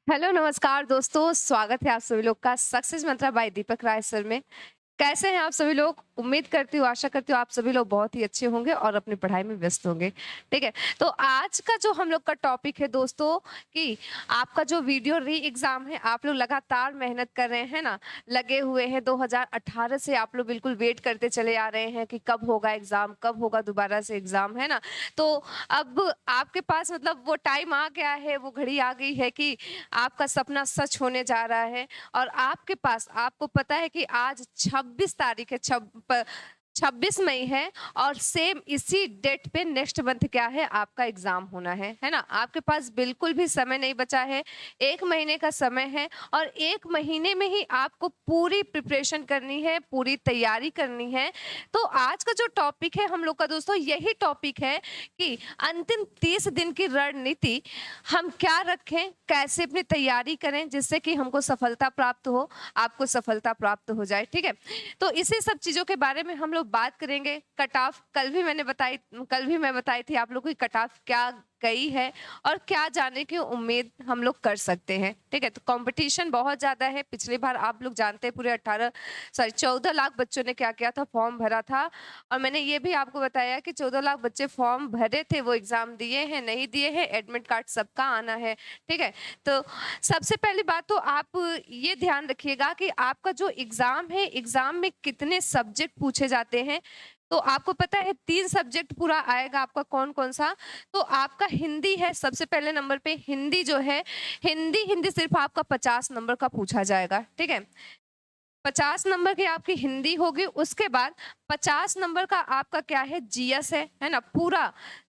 Hello नमस्कार दोस्तों, स्वागत है आप सभी लोग का सक्सेस मंत्रा बाय दीपक राय सर में। कैसे हैं आप सभी लोग? उम्मीद करती हूँ, आशा करती हूँ आप सभी लोग बहुत ही अच्छे होंगे और अपनी पढ़ाई में व्यस्त होंगे। ठीक है, तो आज का जो हम लोग का टॉपिक है दोस्तों कि आपका जो वीडियो री एग्जाम है, आप लोग लगातार मेहनत कर रहे हैं ना, लगे हुए हैं। 2018 से आप लोग बिल्कुल वेट करते चले आ रहे हैं कि कब होगा एग्जाम, कब होगा दोबारा से एग्जाम, है ना। तो अब आपके पास मतलब वो टाइम आ गया है, वो घड़ी आ गई है कि आपका सपना सच होने जा रहा है। और आपके पास, आपको पता है कि आज 26 तारीख है, 26 मई है और सेम इसी डेट पे नेक्स्ट मंथ क्या है, आपका एग्जाम होना है ना। आपके पास बिल्कुल भी समय नहीं बचा है, 1 महीने का समय है और 1 महीने में ही आपको पूरी प्रिपरेशन करनी है, पूरी तैयारी करनी है। तो आज का जो टॉपिक है हम लोग का दोस्तों, यही टॉपिक है कि अंतिम 30 दिन की रणनीति हम क्या रखें, कैसे अपनी तैयारी करें जिससे कि हमको सफलता प्राप्त हो, आपको सफलता प्राप्त हो जाए। ठीक है, तो इसी सब चीज़ों के बारे में हम लोग बात करेंगे। कट ऑफ कल भी मैं बताई थी आप लोगों की कट ऑफ क्या गई है और क्या जाने की उम्मीद हम लोग कर सकते हैं। ठीक है, तो कंपटीशन बहुत ज़्यादा है। पिछली बार आप लोग जानते हैं पूरे 14 लाख बच्चों ने क्या किया था, फॉर्म भरा था। और मैंने ये भी आपको बताया कि 14 लाख बच्चे फॉर्म भरे थे, वो एग्ज़ाम दिए हैं, नहीं दिए हैं, एडमिट कार्ड सबका आना है। ठीक है, तो सबसे पहली बात तो आप ये ध्यान रखिएगा कि आपका जो एग्ज़ाम है, एग्ज़ाम में कितने सब्जेक्ट पूछे जाते हैं। तो आपको पता है 3 सब्जेक्ट पूरा आएगा आपका, कौन-कौन सा? तो आपका हिंदी है सबसे पहले नंबर पे। हिंदी जो है, हिंदी सिर्फ़ आपका 50 नंबर का पूछा जाएगा। ठीक है, 50 नंबर की आपकी हिंदी होगी। उसके बाद 50 नंबर का आपका क्या है, जीएस है ना? पूरा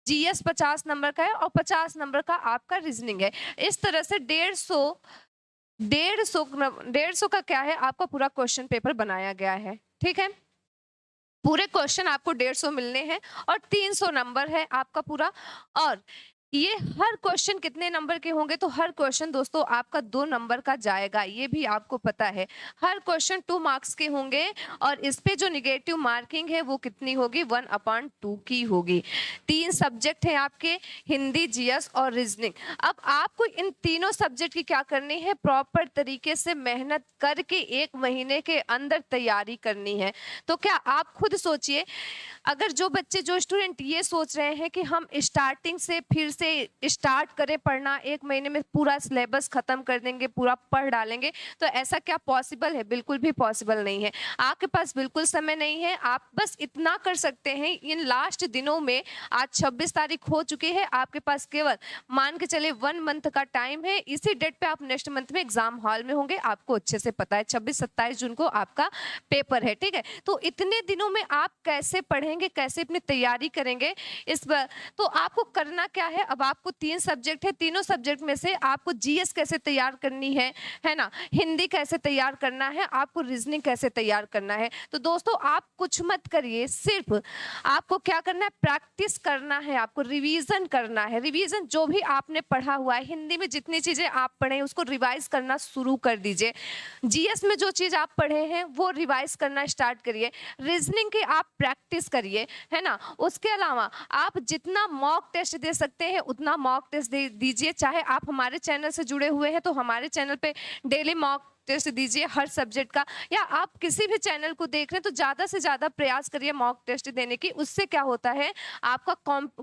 जीएस 50 नंबर का है और 50 नंबर का आपका रीजनिंग है। इस तरह से 150 का क्या है, आपका पूरा क्वेश्चन पेपर बनाया गया है। ठीक है, पूरे क्वेश्चन आपको 150 मिलने हैं और 300 नंबर है आपका पूरा। और ये हर क्वेश्चन कितने नंबर के होंगे, तो हर क्वेश्चन दोस्तों आपका 2 नंबर का जाएगा, ये भी आपको पता है। हर क्वेश्चन 2 मार्क्स के होंगे और इस पे जो निगेटिव मार्किंग है वो कितनी होगी, 1/2 की होगी। 3 सब्जेक्ट हैं आपके, हिंदी, जीएस और रीजनिंग। अब आपको इन तीनों सब्जेक्ट की क्या करनी है, प्रॉपर तरीके से मेहनत करके 1 महीने के अंदर तैयारी करनी है। तो क्या आप खुद सोचिए, अगर जो स्टूडेंट ये सोच रहे हैं कि हम स्टार्टिंग से फिर से स्टार्ट करें पढ़ना, 1 महीने में पूरा सिलेबस खत्म कर देंगे, पूरा पढ़ डालेंगे, तो ऐसा क्या पॉसिबल है? बिल्कुल भी पॉसिबल नहीं है। आपके पास बिल्कुल समय नहीं है। आप बस इतना कर सकते हैं, इन लास्ट दिनों में, आज 26 तारीख हो चुकी है, आपके पास केवल मान के चले 1 मंथ का टाइम है। इसी डेट पे आप नेक्स्ट मंथ में एग्जाम हॉल में होंगे, आपको अच्छे से पता है। 26-27 जून को आपका पेपर है। ठीक है, तो इतने दिनों में आप कैसे पढ़ेंगे, कैसे अपनी तैयारी करेंगे? इस बार तो आपको करना क्या है, अब आपको 3 सब्जेक्ट है, तीनों सब्जेक्ट में से आपको जीएस कैसे तैयार करनी है ना, हिंदी कैसे तैयार करना है, आपको रीजनिंग कैसे तैयार करना है। तो दोस्तों आप कुछ मत करिए, सिर्फ आपको क्या करना है, प्रैक्टिस करना है, आपको रिवीजन करना है। रिवीजन जो भी आपने पढ़ा हुआ है, हिंदी में जितनी चीजें आप पढ़े उसको रिवाइज करना शुरू कर दीजिए। जीएस में जो चीज आप पढ़े हैं वो रिवाइज करना स्टार्ट करिए। रीजनिंग की आप प्रैक्टिस करिए, है ना। उसके अलावा आप जितना मॉक टेस्ट दे सकते हैं उतना मॉक टेस्ट दे दीजिए। चाहे आप हमारे चैनल से जुड़े हुए हैं तो हमारे चैनल पे डेली मॉक टेस्ट दीजिए हर सब्जेक्ट का, या आप किसी भी चैनल को देख रहे हैं तो ज़्यादा से ज़्यादा प्रयास करिए मॉक टेस्ट देने की। उससे क्या होता है, आपका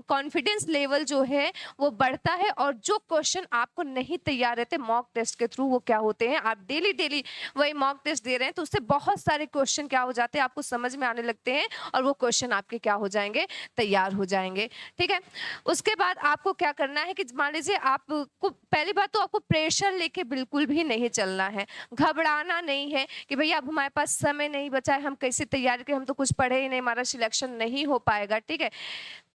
कॉन्फिडेंस लेवल जो है वो बढ़ता है और जो क्वेश्चन आपको नहीं तैयार रहते मॉक टेस्ट के थ्रू, वो क्या होते हैं, आप डेली डेली वही मॉक टेस्ट दे रहे हैं तो उससे बहुत सारे क्वेश्चन क्या हो जाते हैं, आपको समझ में आने लगते हैं और वो क्वेश्चन आपके क्या हो जाएंगे, तैयार हो जाएंगे। ठीक है, उसके बाद आपको क्या करना है कि मान लीजिए आपको पहली बात तो आपको प्रेशर लेके बिल्कुल भी नहीं चलना है, घबराना नहीं है कि भैया अब हमारे पास समय नहीं बचा है, हम कैसे तैयारी करें, हम तो कुछ पढ़े ही नहीं, हमारा सिलेक्शन नहीं हो पाएगा। ठीक है,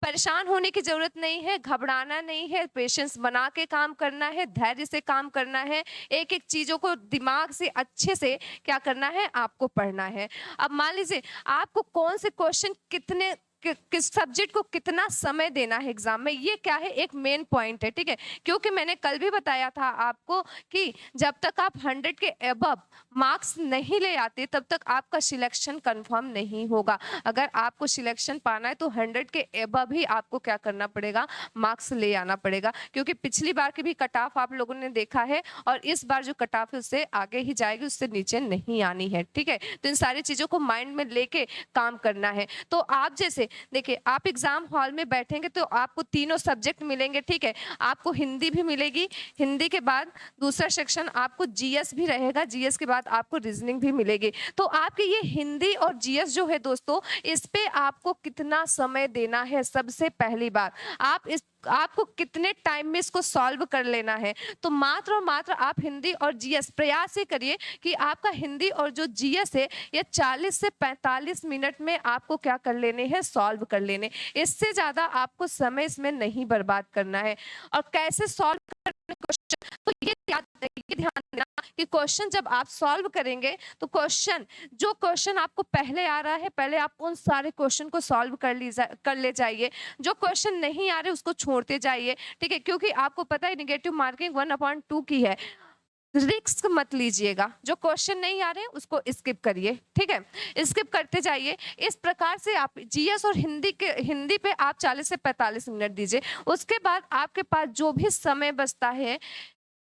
परेशान होने की जरूरत नहीं है, घबराना नहीं है, पेशेंस बना के काम करना है, धैर्य से काम करना है, एक एक चीजों को दिमाग से अच्छे से क्या करना है, आपको पढ़ना है। अब मान लीजिए आपको कौन से क्वेश्चन कितने किस सब्जेक्ट को कितना समय देना है एग्जाम में, ये क्या है एक मेन पॉइंट है, ठीक है। क्योंकि मैंने कल भी बताया था आपको कि जब तक आप 100 के अबव मार्क्स नहीं ले आते तब तक आपका सिलेक्शन कंफर्म नहीं होगा। अगर आपको सिलेक्शन पाना है तो 100 के अबव ही आपको क्या करना पड़ेगा, मार्क्स ले आना पड़ेगा। क्योंकि पिछली बार की भी कट ऑफ आप लोगों ने देखा है और इस बार जो कट ऑफ है उससे आगे ही जाएगी, उससे नीचे नहीं आनी है, ठीक है। तो इन सारी चीजों को माइंड में लेके काम करना है। तो आप जैसे देखिए, आप एग्जाम हॉल में बैठेंगे तो आपको तीनों सब्जेक्ट मिलेंगे, ठीक है। आपको हिंदी भी मिलेगी, हिंदी के बाद दूसरा सेक्शन आपको जीएस भी रहेगा, जीएस के बाद आपको रीजनिंग भी मिलेगी। तो आपकी ये हिंदी और जीएस जो है दोस्तों, इस पे आपको कितना समय देना है, सबसे पहली बात आपको कितने टाइम में इसको सॉल्व कर लेना है। तो मात्र और मात्र आप हिंदी और जीएस प्रयास ही करिए कि आपका हिंदी और जो जीएस है ये 40 से 45 मिनट में आपको क्या कर लेने हैं, सॉल्व कर लेने। इससे ज्यादा आपको समय इसमें नहीं बर्बाद करना है। और कैसे सॉल्व करने क्वेश्चन, तो ये ध्यान देना कि क्वेश्चन जब आप सॉल्व करेंगे तो जो क्वेश्चन आपको पहले आ रहा है, पहले आप उन सारे क्वेश्चन को सॉल्व कर ले जाइए। जो क्वेश्चन नहीं आ रहे उसको छोड़ते जाइए, ठीक है। क्योंकि आपको पता है नेगेटिव मार्किंग 1/2 की है, रिस्क मत लीजिएगा। जो क्वेश्चन नहीं आ रहे हैं उसको स्किप करिए, ठीक है, स्किप करते जाइए। इस प्रकार से आप जीएस और हिंदी पे आप 40 से 45 मिनट दीजिए। उसके बाद आपके पास जो भी समय बचता है,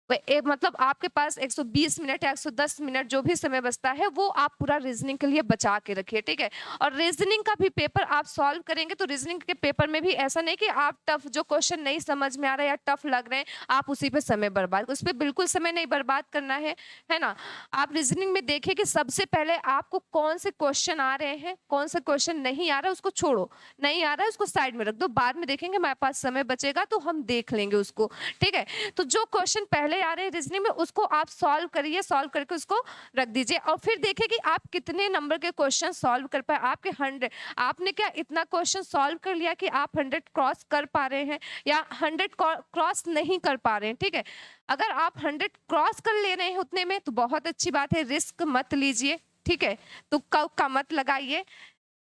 मतलब आपके पास 120 मिनट या 110 मिनट जो भी समय बचता है वो आप पूरा रीजनिंग के लिए बचा के रखिए, ठीक है। और रीजनिंग का भी पेपर आप सॉल्व करेंगे तो रीजनिंग के पेपर में भी ऐसा नहीं कि आप टफ जो क्वेश्चन नहीं समझ में आ रहा है या टफ लग रहे हैं आप उसी पे समय बर्बाद, उस पर बिल्कुल समय नहीं बर्बाद करना है ना। आप रीजनिंग में देखिए कि सबसे पहले आपको कौन से क्वेश्चन आ रहे हैं, कौन सा क्वेश्चन नहीं आ रहा है उसको छोड़ो, नहीं आ रहा है उसको साइड में रख दो, बाद में देखेंगे हमारे पास समय बचेगा तो हम देख लेंगे उसको, ठीक है। तो जो क्वेश्चन पहले आ रहे हैं रीजनिंग में उसको आप सॉल्व करिए, सॉल्व करके उसको रख दीजिए और फिर देखिए कि आप कितने नंबर के क्वेश्चन सॉल्व कर पाए। आपके 100, आपने क्या इतना क्वेश्चन सॉल्व कर लिया कि आप 100 क्रॉस कर पा रहे हैं या 100 क्रॉस नहीं कर पा रहे हैं, ठीक है। अगर आप 100 क्रॉस कर ले रहे हैं उतने में तो बहुत अच्छी बात है, रिस्क मत लीजिए, ठीक है, तुक्का उक्का मत लगाइए।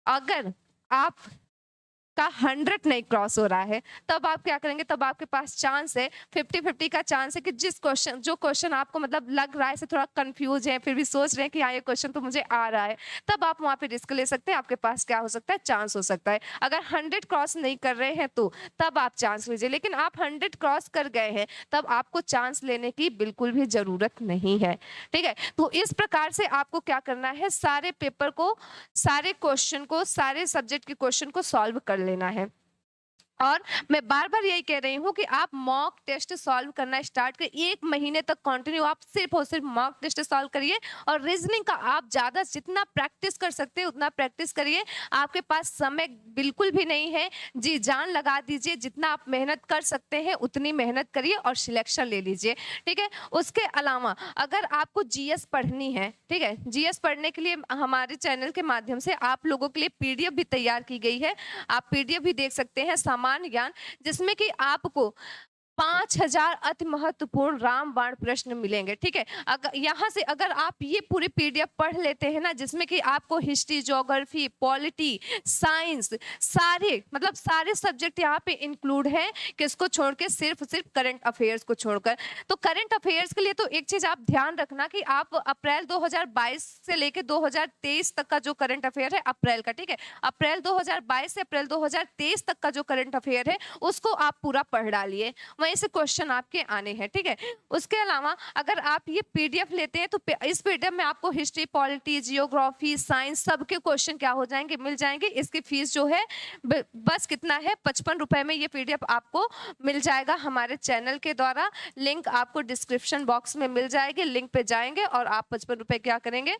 अगर आप का 100 नहीं क्रॉस हो रहा है तब आप क्या करेंगे, तब आपके पास चांस है 50-50 का चांस है कि जो क्वेश्चन आपको मतलब लग रहा है से थोड़ा कंफ्यूज है फिर भी सोच रहे हैं कि हाँ ये क्वेश्चन तो मुझे आ रहा है, तब आप वहां पे रिस्क ले सकते हैं। आपके पास क्या हो सकता है, चांस हो सकता है। अगर 100 क्रॉस नहीं कर रहे हैं तो तब आप चांस लीजिए, लेकिन आप 100 क्रॉस कर गए हैं तब आपको चांस लेने की बिल्कुल भी जरूरत नहीं है, ठीक है। तो इस प्रकार से आपको क्या करना है, सारे पेपर को, सारे क्वेश्चन को, सारे सब्जेक्ट के क्वेश्चन को सॉल्व कर लेना है। और मैं बार बार यही कह रही हूँ कि आप मॉक टेस्ट सॉल्व करना स्टार्ट करिए, 1 महीने तक कंटिन्यू आप सिर्फ और सिर्फ मॉक टेस्ट सॉल्व करिए। और रीजनिंग का आप ज्यादा जितना प्रैक्टिस कर सकते हैं उतना प्रैक्टिस करिए। आपके पास समय बिल्कुल भी नहीं है, जी जान लगा दीजिए, जितना आप मेहनत कर सकते हैं उतनी मेहनत करिए और सिलेक्शन ले लीजिए, ठीक है। उसके अलावा अगर आपको जीएस पढ़नी है, ठीक है, जीएस पढ़ने के लिए हमारे चैनल के माध्यम से आप लोगों के लिए पीडीएफ भी तैयार की गई है, आप पीडीएफ भी देख सकते हैं, सामान्य ज्ञान, जिसमें कि आपको 5000 अति महत्वपूर्ण रामबाण प्रश्न मिलेंगे, ठीक है। अगर यहाँ से अगर आप ये पूरे पीडीएफ पढ़ लेते हैं ना, जिसमें कि आपको हिस्ट्री, ज्योग्राफी, पॉलिटी, साइंस, सारे सब्जेक्ट यहाँ पे इंक्लूड है, किसको छोड़ के, सिर्फ करंट अफेयर्स को छोड़कर। तो करंट अफेयर्स के लिए तो एक चीज आप ध्यान रखना कि आप अप्रैल 2022 से लेकर 2023 तक का जो करंट अफेयर है अप्रैल का, ठीक है, अप्रैल 2022 से अप्रैल 2023 तक का जो करंट अफेयर है उसको आप पूरा पढ़ डालिए, से क्वेश्चन आपके आने हैं, ठीक है। उसके अलावा अगर आप ये पीडीएफ लेते हैं तो इस पीडीएफ में आपको हिस्ट्री, पॉलिटी, जियोग्राफी, साइंस सबके क्वेश्चन क्या हो जाएंगे, मिल जाएंगे। इसकी फीस जो है बस कितना है, 55 रुपए में ये पीडीएफ आपको मिल जाएगा हमारे चैनल के द्वारा। लिंक आपको डिस्क्रिप्शन बॉक्स में मिल जाएगी, लिंक पे जाएंगे और आप 55 रुपए क्या करेंगे,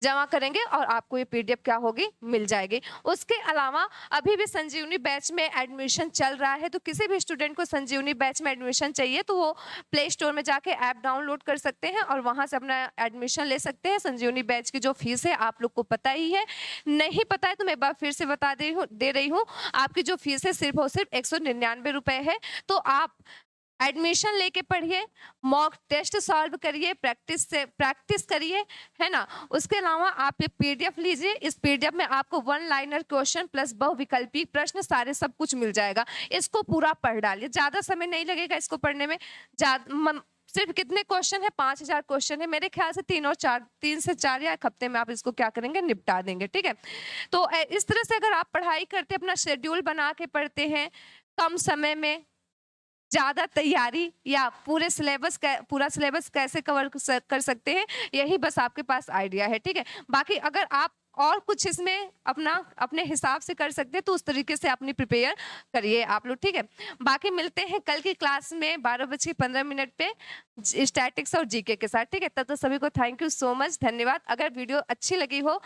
जमा करेंगे और आपको ये पीडीएफ क्या होगी, मिल जाएगी। उसके अलावा अभी भी संजीवनी बैच में एडमिशन चल रहा है, तो किसी भी स्टूडेंट को संजीवनी बैच में एडमिशन चाहिए तो वो प्ले स्टोर में जाके ऐप डाउनलोड कर सकते हैं और वहां से अपना एडमिशन ले सकते हैं। संजीवनी बैच की जो फीस है आप लोग को पता ही है, नहीं पता है तो मैं एक बार फिर से बता दे रही हूँ, आपकी जो फीस है सिर्फ और सिर्फ 199 रुपए है। तो आप एडमिशन लेके पढ़िए, मॉक टेस्ट सॉल्व करिए, प्रैक्टिस करिए, है ना। उसके अलावा आप ये पीडीएफ लीजिए, इस पीडीएफ में आपको वन लाइनर क्वेश्चन प्लस बहुविकल्पी प्रश्न सारे सब कुछ मिल जाएगा। इसको पूरा पढ़ डालिए, ज़्यादा समय नहीं लगेगा इसको पढ़ने में। सिर्फ कितने क्वेश्चन है, 5000 क्वेश्चन है, मेरे ख्याल से 3 से 4 या एक हफ्ते में आप इसको क्या करेंगे, निपटा देंगे, ठीक है। तो इस तरह से अगर आप पढ़ाई करते, अपना शेड्यूल बना के पढ़ते हैं, कम समय में ज़्यादा तैयारी, या पूरा सिलेबस कैसे कवर कर सकते हैं, यही बस आपके पास आइडिया है, ठीक है। बाकी अगर आप और कुछ इसमें अपने हिसाब से कर सकते हैं तो उस तरीके से अपनी प्रिपेयर करिए आप लोग, ठीक है। बाकी मिलते हैं कल की क्लास में 12:15 पे स्टैटिक्स और जीके के साथ, ठीक है। तब तो सभी को थैंक यू सो मच, धन्यवाद। अगर वीडियो अच्छी लगी हो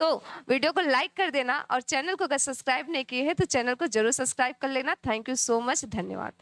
तो वीडियो को लाइक कर देना, और चैनल को अगर सब्सक्राइब नहीं किए हैं तो चैनल को जरूर सब्सक्राइब कर लेना। थैंक यू सो मच, धन्यवाद।